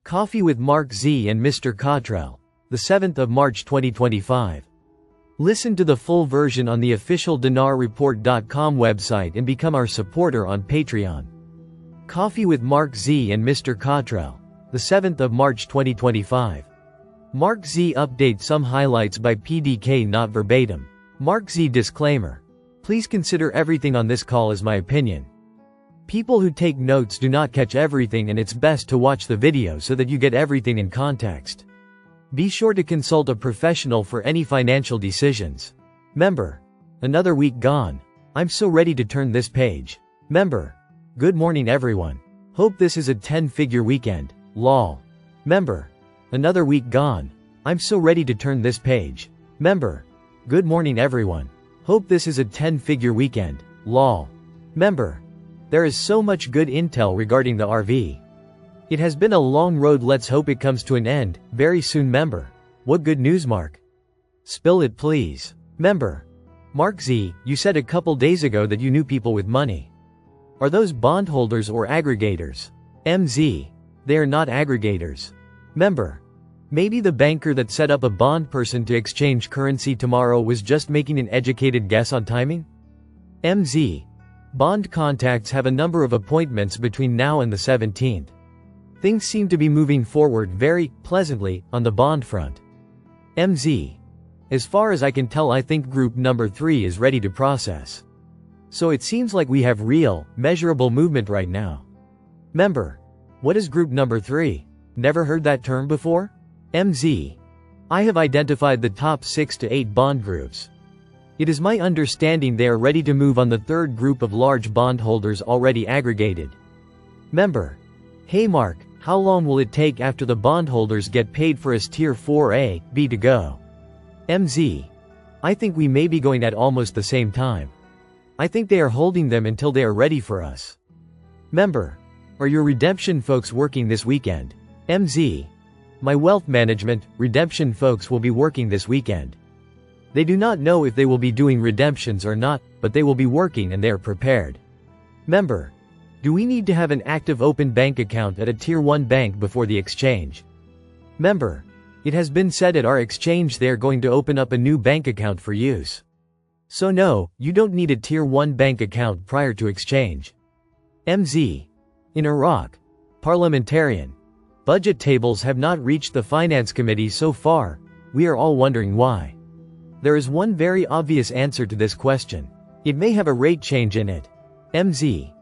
Coffee with MarkZ and Mr Cottrell, the 7th of March 2025. Listen to the full version on the official dinarreport.com website and become our supporter on Patreon. Coffee with MarkZ and Mr Cottrell, the 7th of March 2025. MarkZ update some highlights by PDK not verbatim. MarkZ disclaimer. Please consider everything on this call as my opinion. People who take notes do not catch everything, and it's best to watch the video so that you get everything in context. Be sure to consult a professional for any financial decisions. Member. Another week gone. I'm so ready to turn this page. Member. Good morning everyone. Hope this is a 10-figure weekend. Lol. Member. Another week gone. I'm so ready to turn this page. Member. Good morning everyone. Hope this is a 10-figure weekend. Lol. Member. There is so much good intel regarding the RV. It has been a long road, let's hope it comes to an end very soon. Member. What good news, Mark? Spill it please. Member. MarkZ, you said a couple days ago that you knew people with money. Are those bondholders or aggregators? MZ. They are not aggregators. Member. Maybe the banker that set up a bond person to exchange currency tomorrow was just making an educated guess on timing? MZ. Bond contacts have a number of appointments between now and the 17th. Things seem to be moving forward very pleasantly on the bond front. MZ. As far as I can tell, I think group number 3 is ready to process. So it seems like we have real, measurable movement right now. Member. What is group number 3? Never heard that term before? MZ. I have identified the top 6 to 8 bond groups. It is my understanding they are ready to move on the third group of large bondholders already aggregated. Member. Hey Mark, how long will it take after the bondholders get paid for us Tier 4A, B to go? MZ. I think we may be going at almost the same time. I think they are holding them until they are ready for us. Member. Are your redemption folks working this weekend? MZ. My wealth management, redemption folks will be working this weekend. They do not know if they will be doing redemptions or not, but they will be working and they are prepared. Member. Do we need to have an active open bank account at a Tier 1 bank before the exchange? Member. It has been said at our exchange they are going to open up a new bank account for use. So no, you don't need a Tier 1 bank account prior to exchange. MZ. In Iraq. Parliamentarian. Budget tables have not reached the Finance Committee so far. We are all wondering why. There is one very obvious answer to this question. It may have a rate change in it. MZ.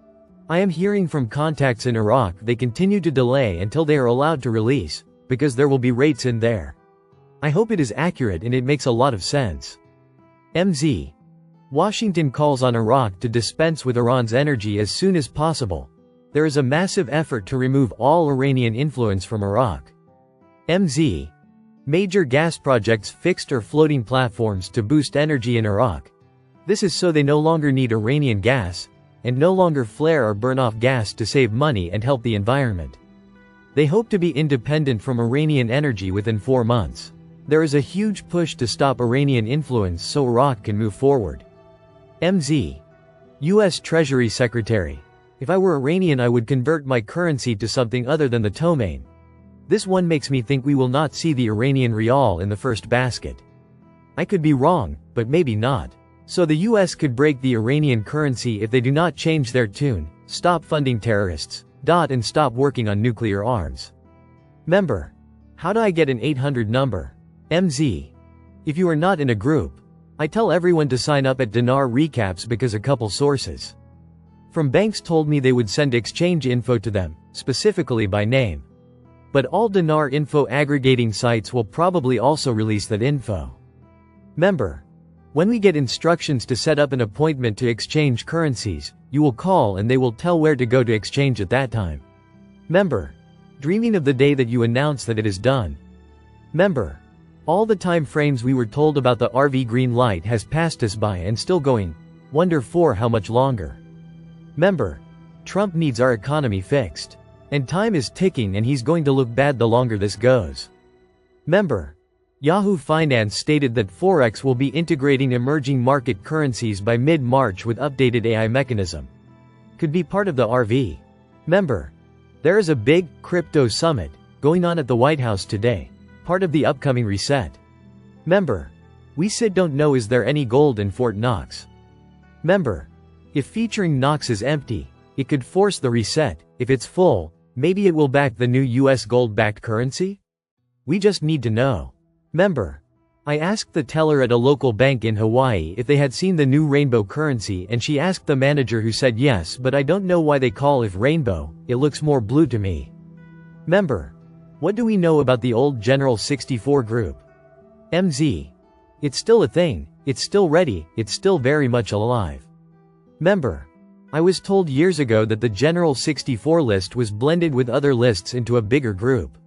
I am hearing from contacts in Iraq they continue to delay until they are allowed to release, because there will be rates in there. I hope it is accurate and it makes a lot of sense. MZ. Washington calls on Iraq to dispense with Iran's energy as soon as possible. There is a massive effort to remove all Iranian influence from Iraq. MZ. Major gas projects fixed or floating platforms to boost energy in Iraq. This is so they no longer need Iranian gas, and no longer flare or burn off gas to save money and help the environment. They hope to be independent from Iranian energy within 4 months. There is a huge push to stop Iranian influence so Iraq can move forward. MZ. U.S. Treasury Secretary. If I were Iranian I would convert my currency to something other than the Tomain. This one makes me think we will not see the Iranian rial in the first basket. I could be wrong, but maybe not. So the US could break the Iranian currency if they do not change their tune, stop funding terrorists, and stop working on nuclear arms. Member. How do I get an 800 number? MZ. If you are not in a group, I tell everyone to sign up at Dinar Recaps because a couple sources from banks told me they would send exchange info to them, specifically by name. But all Dinar info aggregating sites will probably also release that info. Member. When we get instructions to set up an appointment to exchange currencies, you will call and they will tell where to go to exchange at that time. Member. Dreaming of the day that you announce that it is done. Member. All the time frames we were told about the RV green light has passed us by and still going. Wonder for how much longer. Member. Trump needs our economy fixed. And time is ticking and he's going to look bad the longer this goes. Member. Yahoo Finance stated that Forex will be integrating emerging market currencies by mid-March with updated AI mechanism. Could be part of the RV. Member. There is a big crypto summit going on at the White House today, part of the upcoming reset. Member. We said don't know is there any gold in Fort Knox. Member. If featuring Knox is empty, it could force the reset. If it's full, maybe it will back the new US gold-backed currency? We just need to know. Member. I asked the teller at a local bank in Hawaii if they had seen the new rainbow currency, and she asked the manager, who said yes, but I don't know why they call it rainbow, it looks more blue to me. Member. What do we know about the old General 64 group? MZ. It's still a thing, it's still ready, it's still very much alive. Member. I was told years ago that the General 64 list was blended with other lists into a bigger group.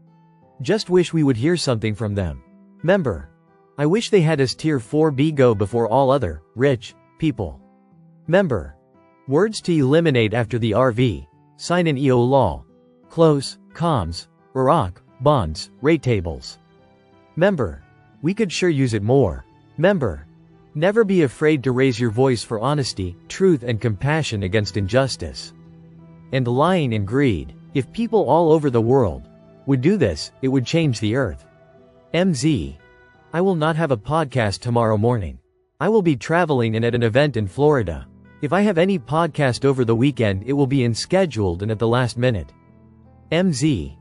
Just wish we would hear something from them. Member. I wish they had us Tier 4B go before all other, rich, people. Member. Words to eliminate after the RV, sign an EO law. Close, comms, Iraq, bonds, rate tables. Member. We could sure use it more. Member. Never be afraid to raise your voice for honesty, truth and compassion against injustice and lying and greed. If people all over the world would do this, it would change the earth. MZ. I will not have a podcast tomorrow morning. I will be traveling and at an event in Florida. If I have any podcast over the weekend, it will be unscheduled and at the last minute. MZ.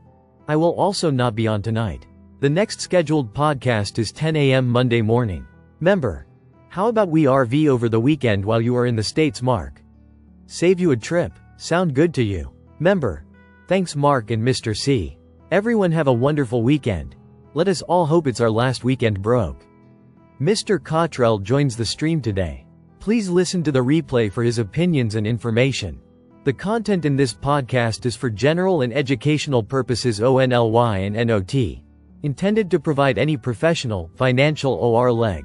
I will also not be on tonight. The next scheduled podcast is 10 a.m. Monday morning. Member. How about we RV over the weekend while you are in the States, Mark? Save you a trip. Sound good to you? Member. Thanks Mark and Mr. C. Everyone have a wonderful weekend. Let us all hope it's our last weekend broke. Mr. Cottrell joins the stream today. Please listen to the replay for his opinions and information. The content in this podcast is for general and educational purposes only and not intended to provide any professional, financial or leg.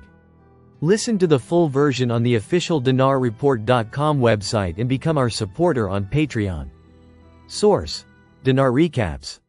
Listen to the full version on the official dinarreport.com website and become our supporter on Patreon. Source: Dinar Recaps.